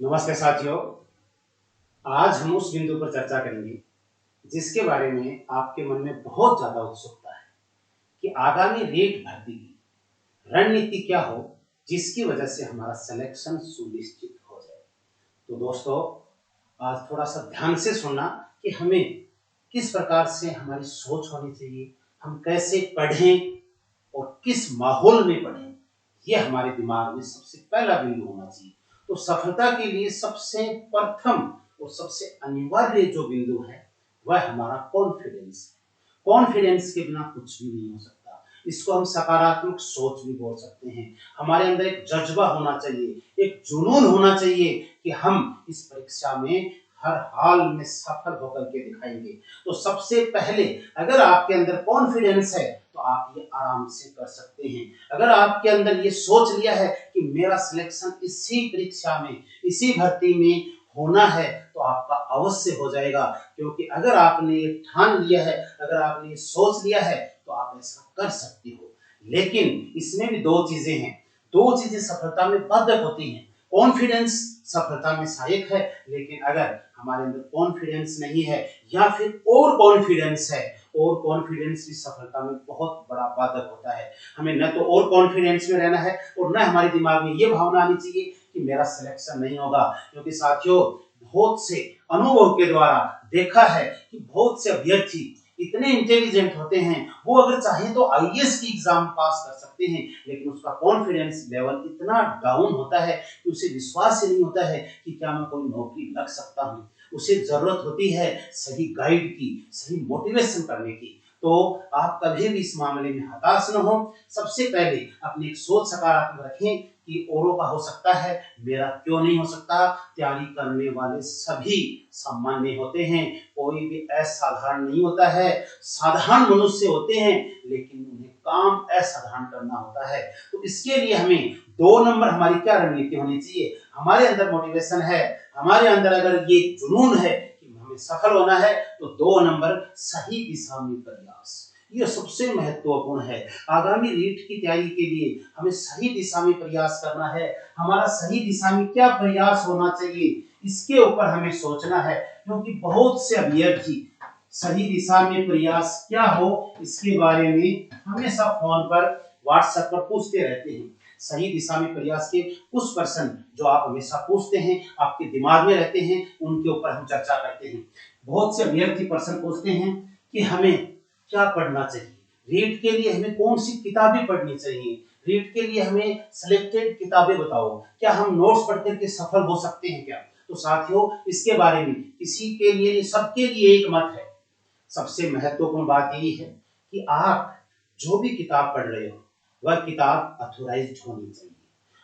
नमस्कार साथियों। आज हम उस बिंदु पर चर्चा करेंगे जिसके बारे में आपके मन में बहुत ज्यादा उत्सुकता है कि आगामी रेट भर्ती की रणनीति क्या हो जिसकी वजह से हमारा सिलेक्शन सुनिश्चित हो जाए। तो दोस्तों, आज थोड़ा सा ध्यान से सुनना कि हमें किस प्रकार से हमारी सोच होनी चाहिए, हम कैसे पढ़ें और किस माहौल में पढ़ें, ये हमारे दिमाग में सबसे पहला बिंदु होना चाहिए। तो सफलता के लिए सबसे प्रथम और सबसे अनिवार्य जो बिंदु है वह हमारा कॉन्फिडेंस है। कॉन्फिडेंस के बिना कुछ भी नहीं हो सकता। इसको हम सकारात्मक सोच भी बोल सकते हैं। हमारे अंदर एक जज्बा होना चाहिए, एक जुनून होना चाहिए कि हम इस परीक्षा में हर हाल में सफल होकर के दिखाएंगे। तो सबसे पहले अगर आपके अंदर कॉन्फिडेंस है तो आप ये आराम से कर सकते हैं। अगर आपके अंदर ये सोच लिया है कि मेरा सिलेक्शन इसी परीक्षा में, इसी भर्ती में होना है, तो आपका अवश्य हो जाएगा। क्योंकि अगर आपने ये ठान लिया है, अगर आपने ये सोच लिया है, तो आप ऐसा कर सकते हो। लेकिन इसमें भी दो चीजें हैं। दो चीजें सफलता में बाधक होती हैं। कॉन्फिडेंस सफलता में सहायक है, लेकिन अगर हमारे अंदर कॉन्फिडेंस नहीं है या फिर ओवर कॉन्फिडेंस है, और कॉन्फिडेंस भी सफलता में बहुत बड़ा बाधक होता है। हमें न तो और कॉन्फिडेंस में रहना है और न हमारे दिमाग में ये भावना आनी चाहिए कि मेरा सिलेक्शन नहीं होगा। क्योंकि साथियों, बहुत से अनुभव के द्वारा देखा है कि बहुत से अभ्यर्थी इतने इंटेलिजेंट होते हैं, वो अगर चाहे तो आईएएस की एग्जाम पास कर सकते हैं, लेकिन उसका कॉन्फिडेंस लेवल इतना डाउन होता है कि उसे विश्वास ही नहीं होता है कि क्या मैं कोई नौकरी लग सकता हूँ। उसे जरूरत होती है सही गाइड की, सही मोटिवेशन करने की। तो आप कभी भी इस मामले में हताश न हो। सबसे पहले अपनी एक सोच सकारात्मक रखें कि औरों का हो सकता है, मेरा क्यों नहीं हो सकता। तैयारी करने वाले सभी सामान्य होते हैं, कोई भी असाधारण नहीं होता है। साधारण मनुष्य होते हैं, लेकिन उन्हें काम असाधारण करना होता है। तो इसके लिए हमें 2 नंबर हमारी क्या रणनीति होनी चाहिए। हमारे अंदर मोटिवेशन है, हमारे अंदर अगर ये जुनून है कि हमें सफल होना है, तो 2 नंबर सही दिशा में प्रयास, ये सबसे महत्वपूर्ण है। आगामी रीट की तैयारी के लिए हमें सही दिशा में प्रयास करना है। हमारा सही दिशा में क्या प्रयास होना चाहिए, इसके ऊपर हमें सोचना है। क्योंकि बहुत से अभ्यर्थी सही दिशा में प्रयास क्या हो इसके बारे में हमेशा फोन पर, व्हाट्सएप पर पूछते रहते हैं। सही दिशा में प्रयास के कुछ प्रश्न जो आप हमेशा पूछते हैं, आपके दिमाग में रहते हैं, उनके ऊपर हम चर्चा करते हैं। बहुत से अभ्यर्थी प्रश्न पूछते हैं कि हमें क्या पढ़ना चाहिए, रीट के लिए हमें कौन सी किताबें पढ़नी चाहिए, रीट के लिए हमें सिलेक्टेड किताबें बताओ, क्या हम नोट्स पढ़ करके सफल हो सकते हैं क्या। तो साथियों, इसके बारे में किसी के लिए, सबके लिए एक मत है। सबसे महत्वपूर्ण बात यही है कि आप जो भी किताब पढ़ रहे हो वह किताब अथोराइज्ड होनी चाहिए।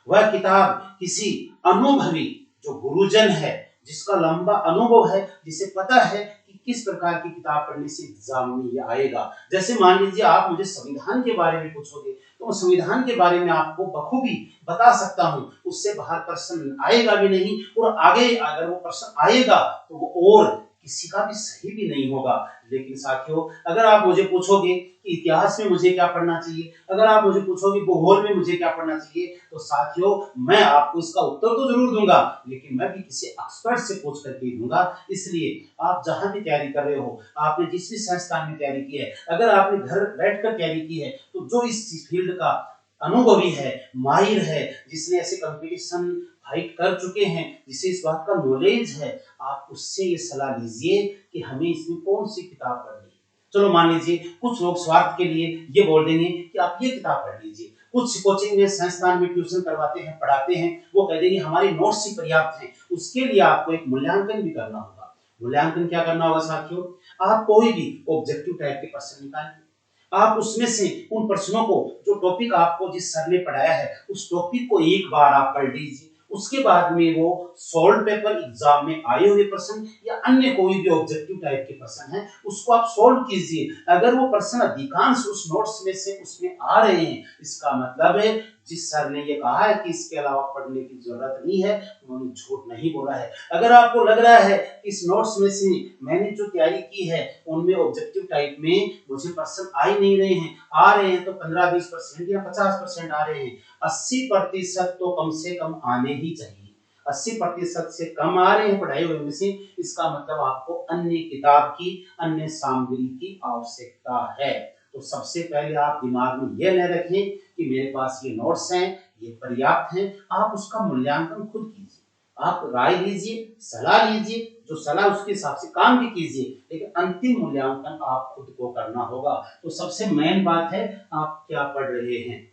वह किताब किसी अनुभवी, जो गुरुजन है, जिसका लंबा अनुभव है, जिसे पता है कि किस प्रकार की किताब पढ़ने से एग्जाम में ये आएगा। जैसे मान लीजिए आप मुझे संविधान के बारे में पूछोगे, तो संविधान के बारे में आपको बखूबी बता सकता हूँ। उससे बाहर प्रश्न आएगा भी नहीं, और आगे अगर वो प्रश्न आएगा तो वो और किसी का भी सही भी नहीं होगा। लेकिन साथियों, अगर आप मुझे पूछोगे कि इतिहास में मुझे क्या पढ़ना चाहिए, अगर आप मुझे पूछोगे भूगोल में मुझे क्या पढ़ना चाहिए, तो साथियों मैं आपको इसका उत्तर तो जरूर दूंगा, लेकिन मैं भी किसी एक्सपर्ट से पूछ करके दूंगा। इसलिए आप जहां भी तैयारी कर रहे हो, आपने जिस भी संस्थान में तैयारी की है, अगर आपने घर बैठकर तैयारी की है, तो जो इस फील्ड का अनुभवी है, माहिर है, जिसने ऐसे कंपटीशन फाइट कर चुके हैं, जिसे इस बात का नॉलेज है, आप उससे ये सलाह लीजिए कि हमें इसमें कौन सी किताब पढ़नी है। चलो मान लीजिए कुछ लोग स्वार्थ के लिए ये बोल देंगे कि आप ये किताब पढ़ लीजिए। कुछ कोचिंग में, संस्थान में ट्यूशन करवाते हैं, पढ़ाते हैं, वो कह देंगे हमारे नोट्स ही पर्याप्त हैं। उसके लिए आपको एक मूल्यांकन भी करना होगा। मूल्यांकन क्या करना होगा साथियों, आप कोई भी ऑब्जेक्टिव टाइप के प्रश्न निकालिए। आप उसमें से उन प्रश्नों को, जो टॉपिक आपको जिस सर ने पढ़ाया है, उस टॉपिक को एक बार आप पढ़ लीजिए। उसके बाद में वो सॉल्व पेपर, एग्जाम में आए हुए प्रश्न या अन्य कोई भी ऑब्जेक्टिव टाइप के प्रश्न हैं, उसको आप सॉल्व कीजिए। अगर वो प्रश्न अधिकांश उस नोट्स में से उसमें आ रहे हैं, इसका मतलब है जिस सर ने ये कहा है कि इसके अलावा पढ़ने की जरूरत नहीं है, उन्होंने झूठ नहीं बोला है। अगर आपको लग रहा है कि इस नोट्स में से मैंने जो तैयारी की है उनमें ऑब्जेक्टिव टाइप में मुझे प्रश्न आ ही नहीं रहे हैं, आ रहे हैं तो 15-20% या 50% आ रहे हैं, 80% तो कम से कम आने ही चाहिए। 80% से कम आ रहे हैं पढ़ाई हुए में से, इसका मतलब आपको अन्य किताब की, अन्य सामग्री की आवश्यकता है। तो सबसे पहले आप दिमाग में यह न रखें कि मेरे पास ये नोट्स हैं, ये पर्याप्त हैं। आप उसका मूल्यांकन खुद कीजिए, आप राय लीजिए, सलाह लीजिए, जो सलाह उसके हिसाब से काम भी कीजिए, लेकिन अंतिम मूल्यांकन आप खुद को करना होगा। तो सबसे मेन बात है, आप क्या पढ़ रहे हैं,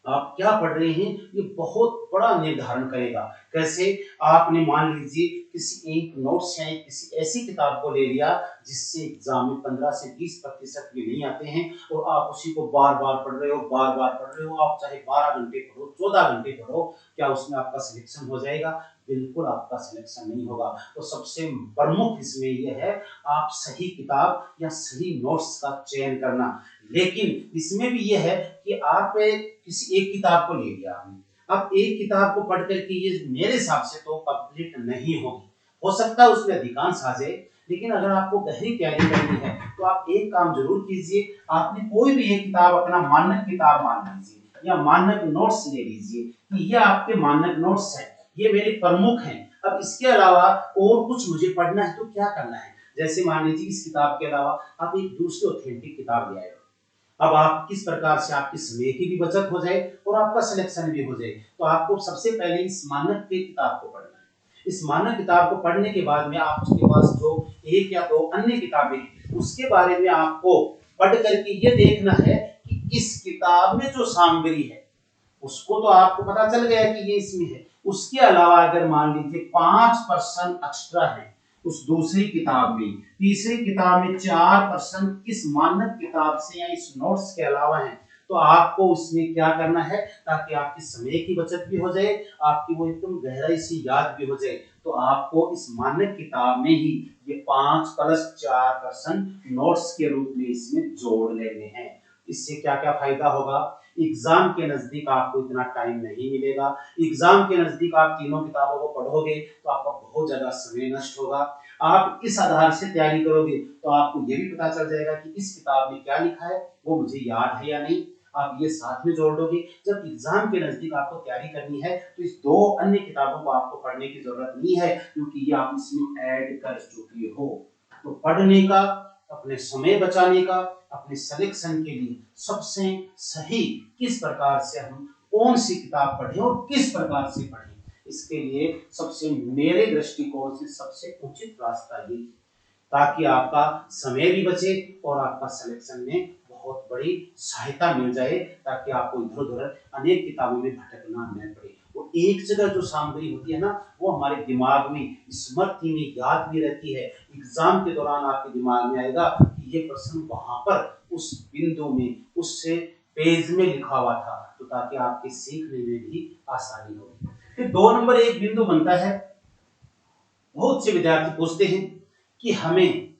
आप क्या पढ़ रहे हैं, ये बहुत बड़ा निर्धारण करेगा। कैसे? आपने मान लीजिए किसी एक नोट्स या किसी ऐसी किताब को ले लिया जिससे एग्जाम में 15 से 20% भी नहीं आते हैं, और आप उसी को बार बार पढ़ रहे हो, बार बार पढ़ रहे हो, आप चाहे 12 घंटे पढ़ो, 14 घंटे पढ़ो, क्या उसमें आपका सिलेक्शन हो जाएगा? बिल्कुल आपका सिलेक्शन नहीं होगा। तो सबसे प्रमुख इसमें यह है, आप सही किताब या सही नोट्स का चयन करना। लेकिन इसमें भी यह है कि आप किसी एक किताब को ले लिया आपने, अब एक किताब को पढ़ करके ये मेरे हिसाब से तो कंप्लीट नहीं होगी। हो सकता है उसमें अधिकांश आ जाए, लेकिन अगर आपको गहरी तैयारी करनी है तो आप एक काम जरूर कीजिए, आपने कोई भी एक किताब अपना मानक किताब मान लीजिए या मानक नोट्स ले लीजिए कि ये आपके मानक नोट्स हैं, ये मेरे प्रमुख हैं। अब इसके अलावा और कुछ मुझे पढ़ना है तो क्या करना है? जैसे मान लीजिए इस किताब के अलावा आप एक दूसरी ऑथेंटिक किताब ले आए, अब आप किस प्रकार से आपकी समय की भी बचत हो जाए और आपका सिलेक्शन भी हो जाए। तो आपको सबसे पहले इस मानक की किताब को पढ़ना है। इस मानक किताब को पढ़ने के बाद में आप उसके पास जो एक या दो अन्य किताबें उसके बारे में आपको पढ़ करके ये देखना है कि इस किताब में जो सामग्री है उसको तो आपको पता चल गया कि ये इसमें है। उसके अलावा अगर मान लीजिए 5% एक्स्ट्रा है उस दूसरी किताब में, तीसरी किताब में 4% इस मानक किताब से या इस नोट्स के अलावा है, तो आपको उसमें क्या करना है ताकि आपकी समय की बचत भी हो जाए, आपकी वो एकदम गहराई से याद भी हो जाए। तो आपको इस मानक किताब में ही ये 5+4% नोट्स के रूप में इसमें जोड़ लेने हैं। इससे क्या क्या फायदा होगा? एग्जाम के नजदीक आपको इतना टाइम नहीं मिलेगा। एग्जाम के नजदीक आप तीनों किताबों को पढ़ोगे तो आपका बहुत ज्यादा समय नष्ट होगा। आप इस आधार से तैयारी करोगे तो आपको ये भी पता चल जाएगा कि इस किताब में क्या लिखा है वो मुझे याद है या नहीं। आप ये साथ में जोड़ दोगे। जब एग्जाम के नजदीक आपको तैयारी करनी है तो इस दो अन्य किताबों को आपको पढ़ने की जरूरत नहीं है, क्योंकि ये आप इसमें ऐड कर चुके हो। तो पढ़ने का, अपने समय बचाने का, अपने सिलेक्शन के लिए सबसे सही किस प्रकार से हम कौन सी किताब पढ़ें और किस प्रकार से पढ़ें, इसके लिए सबसे मेरे दृष्टिकोण से सबसे उचित रास्ता ये, ताकि आपका समय भी बचे और आपका सिलेक्शन में बहुत बड़ी सहायता मिल जाए, ताकि आपको इधर उधर अनेक किताबों में भटकना न पड़े। और एक जगह जो सामग्री होती है ना, वो हमारे दिमाग में, स्मृति में याद भी रहती है। एग्जाम के दौरान आपके दिमाग में आएगा कि ये प्रश्न वहां पर उस बिंदु में, उस पेज में लिखा हुआ था, तो ताकि आपके सीखने में भी आसानी हो। फिर 2 नंबर एक बिंदु बनता है, बहुत से विद्यार्थी पूछते हैं कि हमें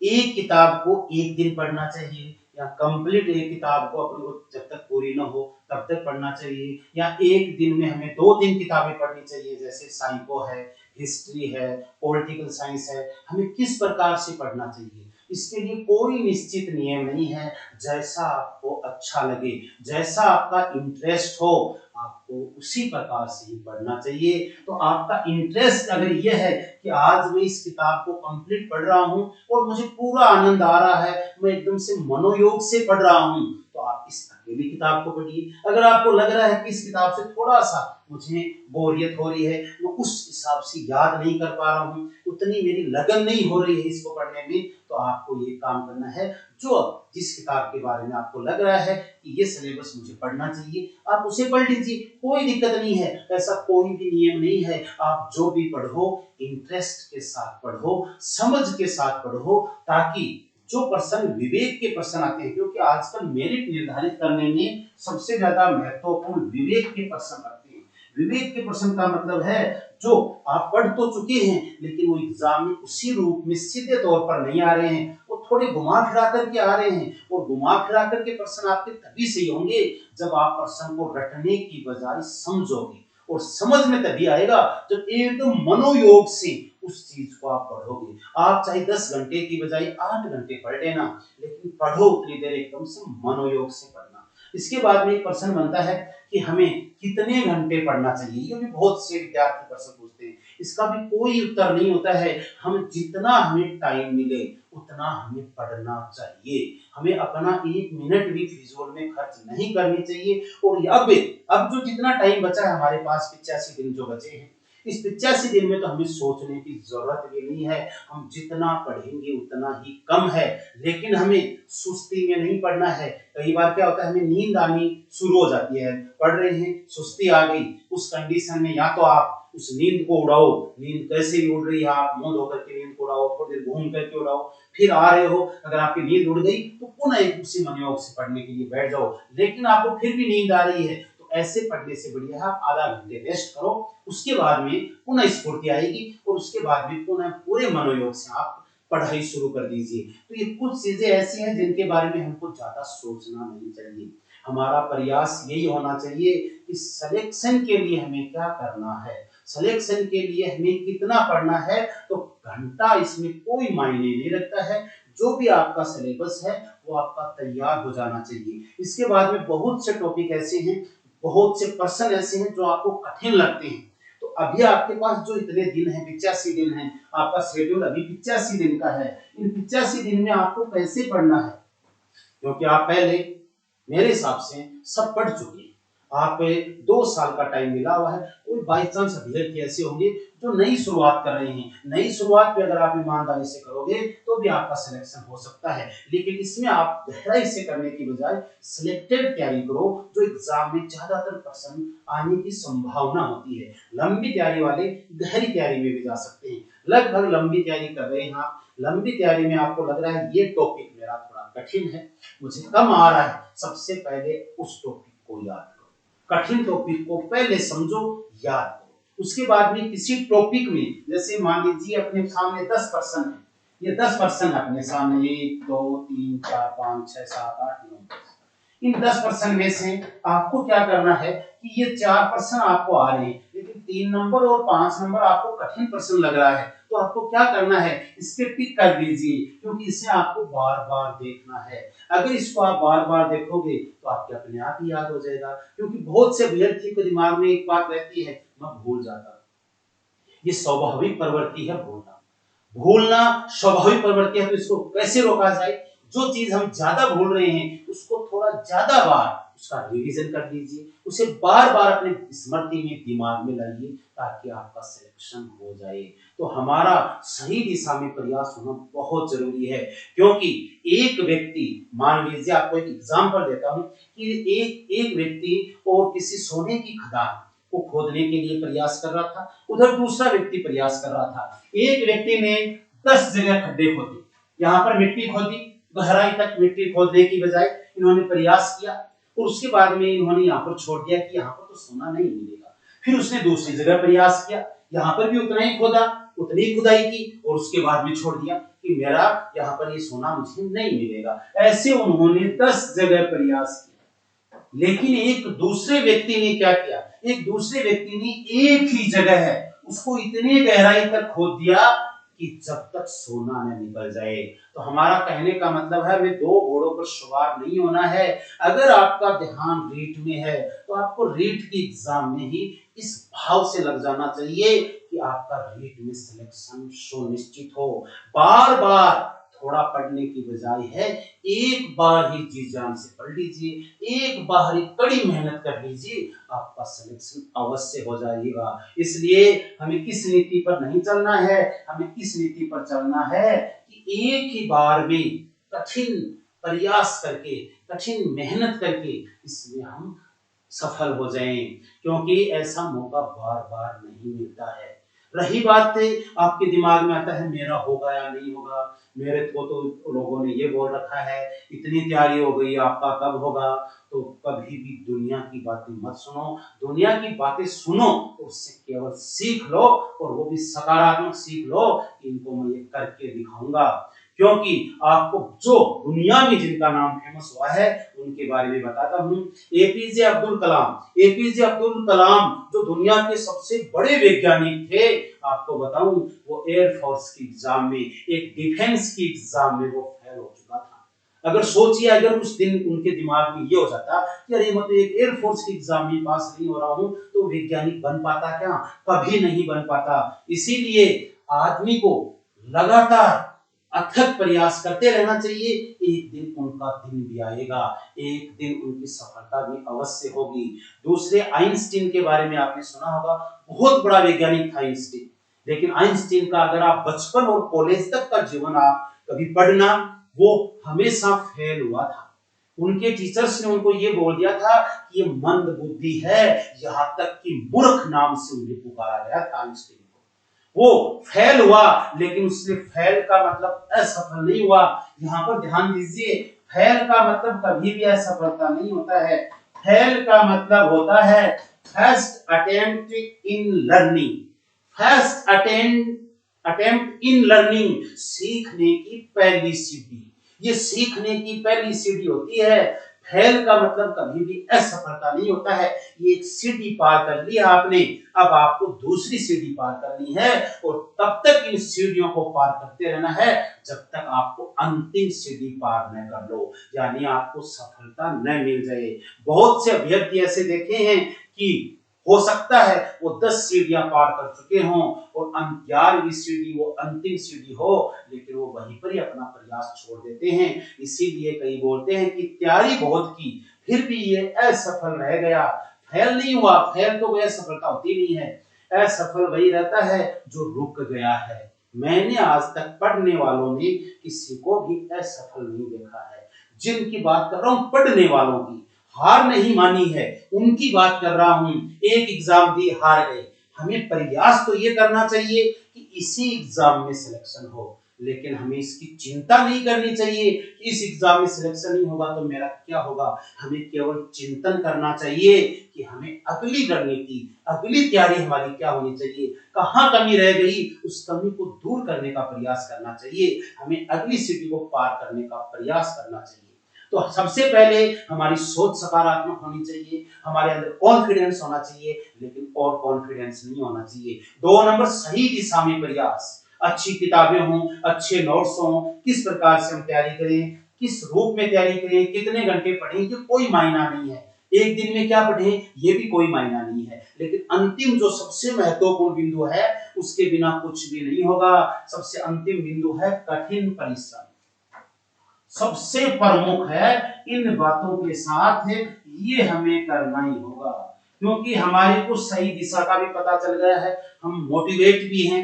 एक किताब को एक दिन पढ़ना चाहिए या कंप्लीट एक किताब को अपनी जब तक पूरी ना हो तब तक पढ़ना चाहिए, या एक दिन में हमें 2-3 किताबें पढ़नी चाहिए, जैसे साइको है, हिस्ट्री है, पॉलिटिकल साइंस है, हमें किस प्रकार से पढ़ना चाहिए? इसके लिए कोई निश्चित नियम नहीं है। जैसा आपको अच्छा लगे, जैसा आपका इंटरेस्ट हो, आपको उसी प्रकार से ही पढ़ना चाहिए। तो आपका इंटरेस्ट अगर यह है कि आज मैं इस किताब को कंप्लीट पढ़ रहा हूं और मुझे पूरा आनंद आ रहा है, मैं एकदम से मनोयोग से पढ़ रहा हूं, तो आप इस अकेली किताब को पढ़िए। अगर आपको लग रहा है कि इस किताब से थोड़ा सा मुझे बोरियत हो रही है, मैं उस हिसाब से याद नहीं कर पा रहा हूँ, उतनी मेरी लगन नहीं हो रही है इसको पढ़ने में, तो आपको ये काम करना है, जो जिस किताब के बारे में आपको लग रहा है कि ये सिलेबस मुझे पढ़ना चाहिए, आप उसे पढ़ लीजिए, कोई दिक्कत नहीं है। ऐसा कोई भी नियम नहीं है। आप जो भी पढ़ो इंटरेस्ट के साथ पढ़ो, समझ के साथ पढ़ो, ताकि जो प्रश्न विवेक के प्रश्न आते हैं, क्योंकि आजकल मेरिट निर्धारित करने में सबसे ज्यादा महत्वपूर्ण विवेक के प्रश्न आते हैं। विवेक के प्रश्न का मतलब है जो आप पढ़ तो चुके हैं लेकिन वो एग्जाम में उसी रूप में सीधे तौर पर नहीं आ रहे हैं, वो थोड़े घुमा फिरा करके आ रहे हैं। और घुमा फिरा करके प्रश्न आपके तभी सही होंगे जब आप प्रश्न को रटने की बजाय समझोगे, और समझ में तभी आएगा जब एकदम मनोयोग से उस चीज को आप पढ़ोगे। आप चाहे 10 घंटे की बजाय 8 घंटे पढ़ लेना, लेकिन पढ़ो उतनी देर एकदम से मनोयोग से पढ़ना। इसके बाद में एक प्रश्न बनता है कि हमें कितने घंटे पढ़ना चाहिए। ये भी बहुत से विद्यार्थी प्रश्न पूछते हैं, इसका भी कोई उत्तर नहीं होता है। हम जितना हमें टाइम मिले उतना हमें पढ़ना चाहिए। हमें अपना एक मिनट भी फिजूल में खर्च नहीं करनी चाहिए। और अब जो जितना टाइम बचा है हमारे पास, 85 दिन जो बचे हैं, इस 85 दिन में तो हमें सोचने की जरूरत भी नहीं है। हम जितना पढ़ेंगे उतना ही कम है। लेकिन हमें सुस्ती में नहीं पढ़ना है। कई बार क्या होता है, हमें नींद आनी शुरू हो जाती है, पढ़ रहे हैं, सुस्ती आ गई, उस कंडीशन में या तो आप उस नींद को उड़ाओ, नींद कैसे भी उड़ रही है, आप मुंह धोकर के नींद को उड़ाओ, थोड़ी देर घूम करके उड़ाओ, फिर आ रहे हो, अगर आपकी नींद उड़ गई तो पुनः एक उसी मनयोग से पढ़ने के लिए बैठ जाओ। लेकिन आपको फिर भी नींद आ रही है तो ऐसे पढ़ने से बढ़िया है आप आधा घंटे रेस्ट करो, उसके बाद में पुनः स्फूर्ति आएगी और उसके बाद में पुनः पूरे मनोयोग से आप पढ़ाई शुरू कर दीजिए। तो ये कुछ चीजें ऐसी हैं जिनके बारे में हमको ज्यादा सोचना नहीं चाहिए। हमारा प्रयास यही होना चाहिए कि सिलेक्शन के लिए हमें क्या करना है, सिलेक्शन के लिए हमें कितना पढ़ना है। तो घंटा इसमें कोई मायने नहीं रखता है, जो भी आपका सिलेबस है वो आपका तैयार हो जाना चाहिए। इसके बाद में बहुत से टॉपिक ऐसे हैं, बहुत से प्रश्न ऐसे हैं जो आपको कठिन लगते हैं। तो अभी आपके पास जो इतने दिन है, 85 दिन है, आपका शेड्यूल अभी 85 दिन का है। इन 85 दिन में आपको कैसे पढ़ना है, क्योंकि आप पहले मेरे हिसाब से सब पढ़ चुके हैं। आप 2 साल का टाइम मिला हुआ है। कोई बाई चांस अभ्यर्थी ऐसे होंगे जो नई शुरुआत कर रहे हैं, नई शुरुआत पे अगर आप ईमानदारी से करोगे तो भी आपका सिलेक्शन हो सकता है। लेकिन इसमें आप गहराई से करने की बजाय सिलेक्टेड तैयारी करो, जो एग्जाम में ज्यादातर प्रश्न आने की संभावना होती है। लंबी तैयारी वाले गहरी तैयारी में भी जा सकते हैं। लगभग लंबी तैयारी कर रहे हैं आप, लंबी तैयारी में आपको लग रहा है ये टॉपिक मेरा थोड़ा कठिन है, मुझे कम आ रहा है, सबसे पहले उस टॉपिक को याद करो। कठिन टॉपिक को पहले समझो, याद करो। उसके बाद में किसी टॉपिक में, जैसे मान लीजिए अपने सामने 10 प्रश्न है, ये 10 प्रश्न अपने सामने 1 2 3 4 5 6 7 8 9 10, इन 10 प्रश्न में से आपको क्या करना है कि ये 4 प्रश्न आपको आ रहे हैं, लेकिन 3 नंबर और 5 नंबर आपको कठिन प्रश्न लग रहा है, तो आपको क्या करना है, इसके टिक कर दीजिए, क्योंकि इसे आपको बार-बार देखना है। अगर इसको आप बार-बार देखोगे तो आपके अपने आप ही याद हो जाएगा। क्योंकि बहुत से विद्यार्थी के दिमाग में एक बात रहती है, मैं भूल जाता हूं। ये स्वाभाविक प्रवृत्ति है भूलना। भूलना स्वाभाविक प्रवृत्ति है, तो इसको कैसे रोका जाए। जो चीज हम ज्यादा भूल रहे हैं उसको थोड़ा ज्यादा बार उसका रिवीजन कर लीजिए, उसे बार बार अपने स्मृति में, दिमाग में लाइए, ताकि आपका सिलेक्शन हो जाए। तो हमारा सही दिशा में प्रयास होना बहुत जरूरी है। क्योंकि एक व्यक्ति, मान लीजिए आपको एक एग्जांपल देता हूं कि एक व्यक्ति और किसी सोने की खदान को खोदने के लिए प्रयास कर रहा था, उधर दूसरा व्यक्ति प्रयास कर रहा था। एक व्यक्ति ने 10 जगह खड्डे खोदे, यहाँ पर मिट्टी खोदी, गहराई तक मिट्टी खोदने की बजाय इन्होंने प्रयास किया, और उसके बाद में इन्होंने यहाँ पर छोड़ दिया कि यहाँ पर तो सोना नहीं मिलेगा। फिर उसने दूसरी जगह प्रयास किया, यहाँ पर भी उतना ही खोदा, उतनी ही खुदाई की, और उसके बाद में छोड़ दिया कि मेरा यहाँ पर ये सोना मुझे नहीं मिलेगा। ऐसे उन्होंने 10 जगह प्रयास किया। लेकिन एक दूसरे व्यक्ति ने क्या किया, एक दूसरे व्यक्ति ने एक ही जगह है उसको इतनी गहराई तक खोद दिया कि जब तक सोना न निकल जाए। तो हमारा कहने का मतलब है, हमें 2 घोड़ों पर सवार नहीं होना है। अगर आपका ध्यान रीट में है तो आपको रीट की एग्जाम में ही इस भाव से लग जाना चाहिए कि आपका रीट में सिलेक्शन सुनिश्चित हो। बार बार थोड़ा पढ़ने की बजाय है, एक बार ही जी जान से पढ़ लीजिए, एक बार ही कड़ी मेहनत कर लीजिए, आपका सिलेक्शन अवश्य हो जाएगा। इसलिए हमें किस नीति पर नहीं चलना है, हमें किस नीति पर चलना है कि एक ही बार में कठिन प्रयास करके, कठिन मेहनत करके इसमें हम सफल हो जाएं, क्योंकि ऐसा मौका बार बार नहीं मिलता है। रही बात आपके दिमाग में आता है मेरा होगा या नहीं होगा, मेरे को तो लोगों ने ये बोल रखा है, इतनी तैयारी हो गई, आपका कब होगा। तो कभी भी दुनिया की बातें मत सुनो, दुनिया की बातें सुनो तो उससे केवल सीख लो, और वो भी सकारात्मक सीख लो कि इनको मैं ये करके दिखाऊंगा। क्योंकि आपको जो दुनिया में जिनका नाम फेमस हुआ है उनके बारे में बताता हूं। एपीजे अब्दुल कलाम, एपीजे अब्दुल कलाम जो दुनिया के सबसे बड़े वैज्ञानिक थे, आपको बताऊं वो एयरफोर्स की एग्जाम में, एक डिफेंस की एग्जाम में वो फेल हो चुका था। अगर सोचिए, अगर उस दिन उनके दिमाग में ये हो जाता कि अरे मैं तो एक एयरफोर्स की एग्जाम में पास नहीं हो रहा हूं, तो वैज्ञानिक बन पाता क्या? कभी नहीं बन पाता। इसीलिए आदमी को लगातार अथक प्रयास करते रहना चाहिए। एक दिन उनका दिन भी आएगा, एक दिन उनकी सफलता भी अवश्य होगी। दूसरे, आइंस्टीन के बारे में आपने सुना होगा, बहुत बड़ा वैज्ञानिक था आइंस्टीन। लेकिन आइंस्टीन का अगर आप बचपन और कॉलेज तक का जीवन आप कभी पढ़ना, वो हमेशा फेल हुआ था। उनके टीचर्स ने उनको ये बोल दिया था कि ये मंद बुद्धि है, यहाँ तक कि मूर्ख नाम से उन्हें पुकारा गया था आइंस्टीन को। वो फेल हुआ, लेकिन उसने फेल का मतलब असफल नहीं हुआ। यहाँ पर ध्यान दीजिए, फेल का मतलब कभी भी असफलता नहीं होता है। फेल का मतलब होता है first attempt in learning. First attempt in learning, सीखने की पहली सीढ़ी। ये सीखने की पहली सीढ़ी होती है। फेल का मतलब कभी भी असफलता नहीं होता है। ये एक सीढ़ी पार कर लिया आपने, अब आपको दूसरी सीढ़ी पार करनी है, और तब तक इन सीढ़ियों को पार करते रहना है जब तक आपको अंतिम सीढ़ी पार न कर लो, यानी आपको सफलता न मिल जाए। बहुत से अभ्यर्थी ऐसे देखे हैं कि हो सकता है वो 10 सीढ़ियां पार कर चुके हों और 11वीं सीढ़ी वो अंतिम सीढ़ी हो, लेकिन वो वहीं पर ही अपना प्रयास छोड़ देते हैं। इसीलिए कई बोलते हैं कि तैयारी बहुत की, फिर भी ये असफल रह गया। फेल नहीं हुआ, फेल तो कोई असफलता होती नहीं है। असफल वही रहता है जो रुक गया है। मैंने आज तक पढ़ने वालों में किसी को भी असफल नहीं देखा है। जिनकी बात कर रहा हूं, पढ़ने वालों की, हार नहीं मानी है, उनकी बात कर रहा हूं। एक एग्जाम दी, हार गए। हमें प्रयास तो ये करना चाहिए कि इसी एग्जाम में सिलेक्शन हो, लेकिन हमें इसकी चिंता नहीं करनी चाहिए कि इस एग्जाम में सिलेक्शन नहीं होगा तो मेरा क्या होगा। हमें केवल चिंतन करना चाहिए कि हमें अगली रणनीति, अगली तैयारी हमारी क्या होनी चाहिए, कहां कमी रह गई, उस कमी को दूर करने का प्रयास करना चाहिए। हमें अगली सीढ़ी को पार करने का प्रयास करना चाहिए। तो सबसे पहले हमारी सोच सकारात्मक होनी चाहिए, हमारे अंदर कॉन्फिडेंस होना चाहिए, लेकिन और कॉन्फिडेंस नहीं होना चाहिए। 2 नंबर, सही दिशा में प्रयास। अच्छी किताबें हों, अच्छे नोट्स हों, किस प्रकार से हम तैयारी करें, किस रूप में तैयारी करें, कितने घंटे पढ़ें, ये कोई मायना नहीं है। एक दिन में क्या पढ़ें, ये भी कोई मायना नहीं है। लेकिन अंतिम जो सबसे महत्वपूर्ण बिंदु है, उसके बिना कुछ भी नहीं होगा। सबसे अंतिम बिंदु है कठिन परिश्रम। सबसे प्रमुख है, इन बातों के साथ ये हमें करना ही होगा, क्योंकि हमारे को सही दिशा का भी पता चल गया है, हम मोटिवेट भी हैं।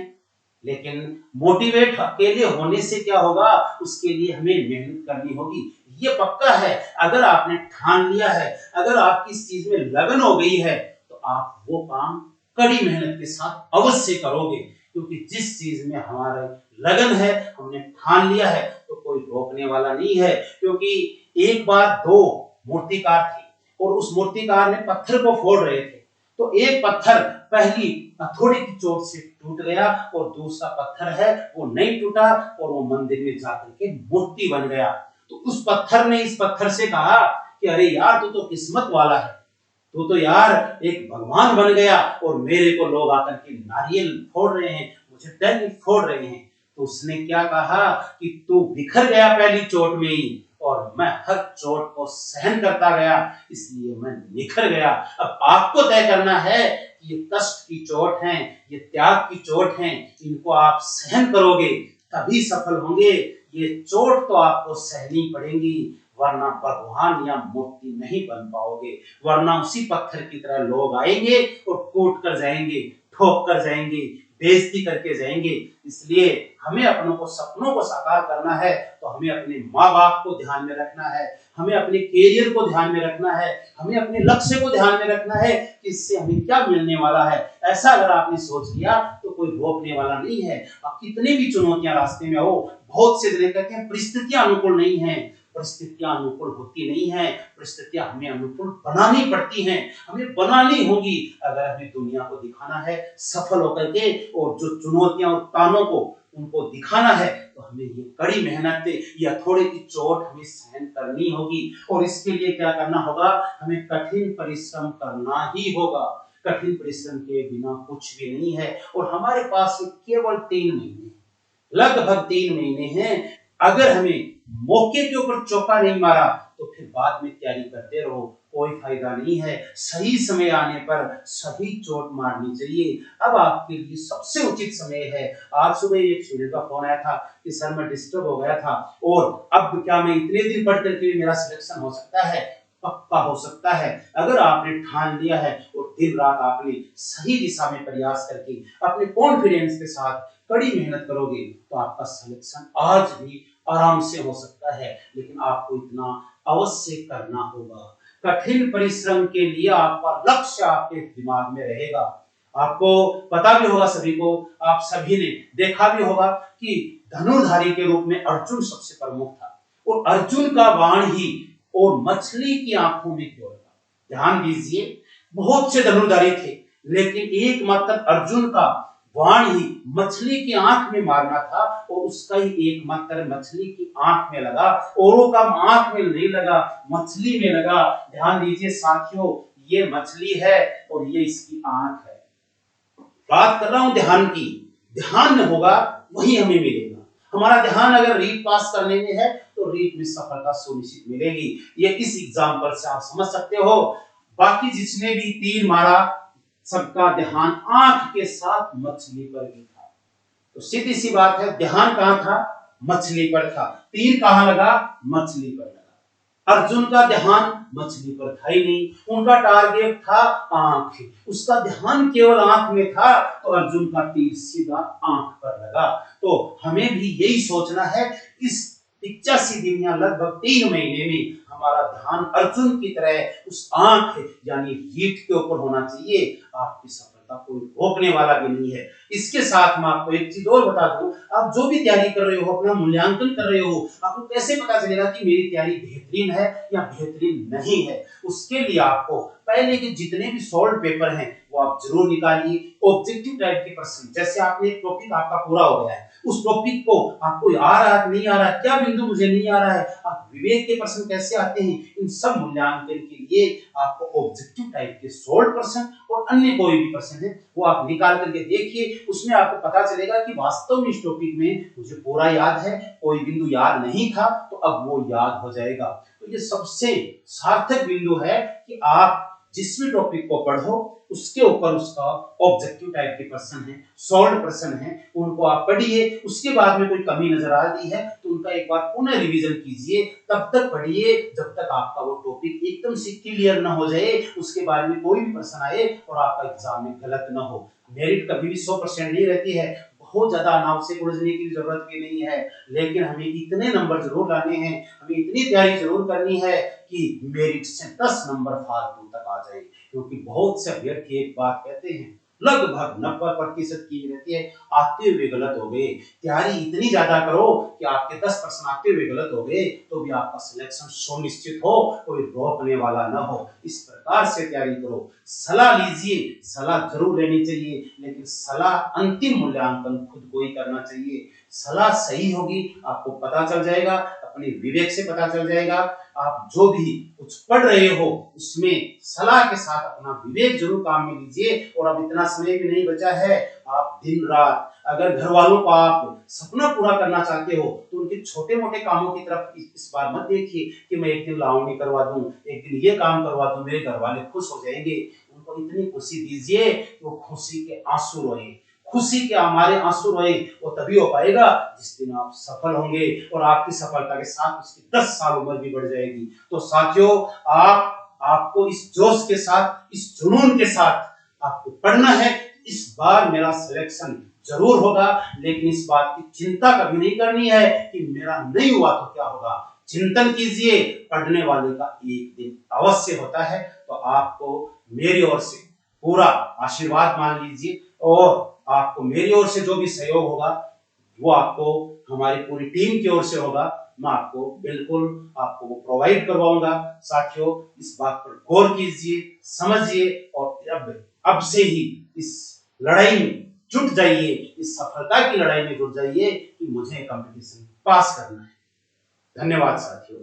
लेकिन मोटिवेट अकेले होने से क्या होगा, उसके लिए हमें मेहनत करनी होगी। ये पक्का है, अगर आपने ठान लिया है, अगर आपकी इस चीज में लगन हो गई है, तो आप वो काम कड़ी मेहनत के साथ अवश्य करोगे। क्योंकि जिस चीज में हमारा लगन है, हमने ठान लिया है, तो कोई रोकने वाला नहीं है। क्योंकि एक बार 2 मूर्तिकार थे और उस मूर्तिकार ने पत्थर को फोड़ रहे थे, तो एक पत्थर पहली हथौड़े की चोट से टूट गया और दूसरा पत्थर है वो नहीं टूटा और वो मंदिर में जाकर के मूर्ति बन गया। तो उस पत्थर ने इस पत्थर से कहा कि अरे यार, तू तो किस्मत वाला है, तू तो यार एक भगवान बन गया, और मेरे को लोग आकर के नारियल फोड़ रहे हैं, मुझे टहनी फोड़ रहे हैं। तो उसने क्या कहा कि तू बिखर गया पहली चोट में ही, और मैं हर चोट को सहन करता गया, इसलिए मैं निखर गया। अब आपको तय करना है कि ये कष्ट की चोट है, ये त्याग की चोट है, इनको आप सहन करोगे तभी सफल होंगे। ये चोट तो आपको सहनी पड़ेगी, वरना भगवान या मूर्ति नहीं बन पाओगे। वरना उसी पत्थर की तरह लोग आएंगे और कूट कर जाएंगे, ठोक कर जाएंगे, बेइज्जती करके जाएंगे। इसलिए हमें अपनों को, सपनों को साकार करना है, तो हमें अपने माँ बाप को ध्यान में रखना है, हमें अपने कैरियर को ध्यान में रखना है, हमें अपने लक्ष्य को ध्यान में रखना है कि इससे हमें क्या मिलने वाला है। ऐसा अगर आपने सोच लिया तो कोई रोकने वाला नहीं है। अब कितनी भी चुनौतियां रास्ते में हो, बहुत से जने कहते हैं परिस्थितियां अनुकूल नहीं है। परिस्थितियां अनुकूल होती नहीं है, परिस्थितियां हमें अनुकूल बनानी पड़ती हैं, हमें बनानी होगी अगर हमें दुनिया को दिखाना है सफल होकर के। और जो चुनौतियां और तानों को उनको दिखाना है, तो हमें ये कड़ी मेहनत या थोड़े की चोट हमें सहन करनी होगी। और इसके लिए क्या करना होगा, हमें कठिन परिश्रम करना ही होगा। कठिन परिश्रम के बिना कुछ भी नहीं है। और हमारे पास केवल 3 महीने, लगभग 3 महीने हैं। अगर हमें मौके के ऊपर चौका नहीं मारा तो फिर बाद में तैयारी करते रहो, कोई फायदा नहीं है। सही समय आने पर सही चोट मारनी चाहिए। अब आपके लिए सबसे उचित समय है। आज सुबह एक स्टूडेंट का फोन आया था कि सर मैं डिस्टर्ब हो गया था और अब क्या मैं इतने दिन पढ़ करके मेरा सिलेक्शन हो सकता है? पक्का हो सकता है। अगर आपने ठान लिया है और दिन रात आपने सही दिशा में प्रयास करके अपने कॉन्फिडेंस के साथ कड़ी मेहनत करोगे तो आपका सिलेक्शन आज भी आराम से हो सकता है। लेकिन आपको इतना अवश्य करना होगा। कठिन परिश्रम के लिए आपका लक्ष्य आपके दिमाग में रहेगा। आपको पता भी होगा, सभी को, आप सभी ने देखा भी होगा कि धनुर्धारी के रूप में अर्जुन सबसे प्रमुख था और अर्जुन का बाण ही और मछली की आंखों में क्यों लगा? ध्यान दीजिए, बहुत से धनुर्धारी थे लेकिन एकमात्र अर्जुन का बाण ही मछली की आंख में मारना था और उसका ही एकमात्र मछली की आंख में लगा। औरों का आंख में नहीं लगा, मछली में लगा। ध्यान दीजिए साथियों, ये मछली है और ये इसकी आंख है। बात कर रहा हूं ध्यान की। ध्यान में होगा वही हमें मिलेगा। हमारा ध्यान अगर रीट पास करने में है तो रीट में सफलता सुनिश्चित मिलेगी। ये इस एग्जाम्पल से आप समझ सकते हो। बाकी जिसने भी तीर मारा सबका ध्यान आंख के साथ मछली पर ही था। तो सीधी सी बात है, ध्यान कहां था? मछली पर था। तीर कहां लगा? मछली पर लगा। अर्जुन का ध्यान मछली पर था ही नहीं, उनका टारगेट था आंख। उसका ध्यान केवल आंख में था तो अर्जुन का तीर सीधा आंख पर लगा। तो हमें भी यही सोचना है। इस 85 दिन या लगभग 3 महीने में हमारा ध्यान अर्जुन की तरह उस आंख यानी रीट के ऊपर होना चाहिए। आपकी सफलता कोई रोकने वाला भी नहीं है। इसके साथ मैं आपको एक चीज और बता दूं, आप जो भी तैयारी कर रहे हो, अपना मूल्यांकन कर रहे हो, आपको कैसे पता चलेगा कि मेरी तैयारी बेहतरीन है या बेहतरीन नहीं है? उसके लिए आपको पहले के जितने भी सॉल्व पेपर हैं वो आप जरूर निकालिए। ऑब्जेक्टिव टाइप के प्रश्न, जैसे आपने एक टॉपिक आपका पूरा हो गया है, उस टॉपिक को आपको आ रहा है नहीं आ रहा है, क्या बिंदु मुझे नहीं आ रहा है, आप विवेक के प्रश्न कैसे आते हैं, इन सब मूल्यांकन के लिए आपको ऑब्जेक्टिव टाइप के सॉल्व प्रश्न और अन्य कोई भी प्रश्न है वो आप निकाल करके देखिए। उसमें आपको पता चलेगा कि वास्तव में इस टॉपिक में मुझे पूरा याद है, कोई बिंदु याद नहीं था तो अब वो याद हो जाएगा। तो ये सबसे सार्थक बिंदु है कि आप जिस भी टॉपिक को पढ़ो उसके ऊपर उसका ऑब्जेक्टिव टाइप के प्रश्न है, सॉल्व प्रश्न है, उनको आप पढ़िए। उसके बाद में कोई कमी नजर आ रही है तो उनका एक बार पुनः रिवीजन कीजिए। तब तक पढ़िए जब तक आपका वो टॉपिक एकदम से क्लियर ना हो जाए, उसके बारे में कोई भी प्रश्न आए और आपका एग्जाम में गलत ना हो। मेरिट कभी भी 100% नहीं रहती है। बहुत ज्यादा नाव से उलझने की जरूरत भी नहीं है, लेकिन हमें इतने नंबर जरूर लाने हैं, हमें इतनी तैयारी जरूर करनी है कि मेरिट से 10 नंबर फालतू तक आ जाए। क्योंकि बहुत से अभ्यर्थी एक बात कहते हैं, लगभग 90% की रहती है, आते हुए गलत हो गए। तैयारी इतनी ज्यादा करो कि आपके 10 प्रश्न आते हुए गलत हो गए तो भी आपका सिलेक्शन सुनिश्चित हो, कोई रोकने वाला ना हो। इस प्रकार से तैयारी करो। सलाह लीजिए, सलाह जरूर लेनी चाहिए, लेकिन सलाह अंतिम मूल्यांकन खुद को ही करना चाहिए। सलाह सही होगी, आपको पता चल जाएगा, अपने विवेक से पता चल जाएगा। आप जो भी कुछ पढ़ रहे हो उसमें सलाह के साथ अपना विवेक जरूर काम में लीजिए। और अब इतना समय भी नहीं बचा है, आप दिन रात अगर घर वालों को आप सपना पूरा करना चाहते हो तो उनके छोटे मोटे कामों की तरफ इस बार मत देखिए कि मैं एक दिन लावणी करवा दूं, एक दिन ये काम करवा दूं, मेरे घर वाले खुश हो जाएंगे। उनको इतनी खुशी दीजिए कि वो खुशी के आंसू रोए। खुशी के हमारे आंसू रोए वो तभी हो पाएगा जिस दिन आप सफल होंगे और आपकी सफलता के साथ उसकी 10 साल उम्र भी बढ़ जाएगी। तो साथियों, आपको इस जोश के साथ, इस जुनून के साथ आपको पढ़ना है। इस बार मेरा सिलेक्शन जरूर होगा, लेकिन इस बात की चिंता कभी नहीं करनी है कि मेरा नहीं हुआ तो क्या होगा। चिंतन कीजिए, पढ़ने वाले का एक दिन अवश्य होता है। तो आपको मेरी ओर से पूरा आशीर्वाद मान लीजिए और आपको मेरी ओर से जो भी सहयोग होगा वो आपको हमारी पूरी टीम की ओर से होगा। मैं आपको बिल्कुल आपको वो प्रोवाइड करवाऊंगा। साथियों, इस बात पर गौर कीजिए, समझिए और अब से ही इस लड़ाई में जुट जाइए, इस सफलता की लड़ाई में जुट जाइए कि मुझे कंपटीशन पास करना है। धन्यवाद साथियों।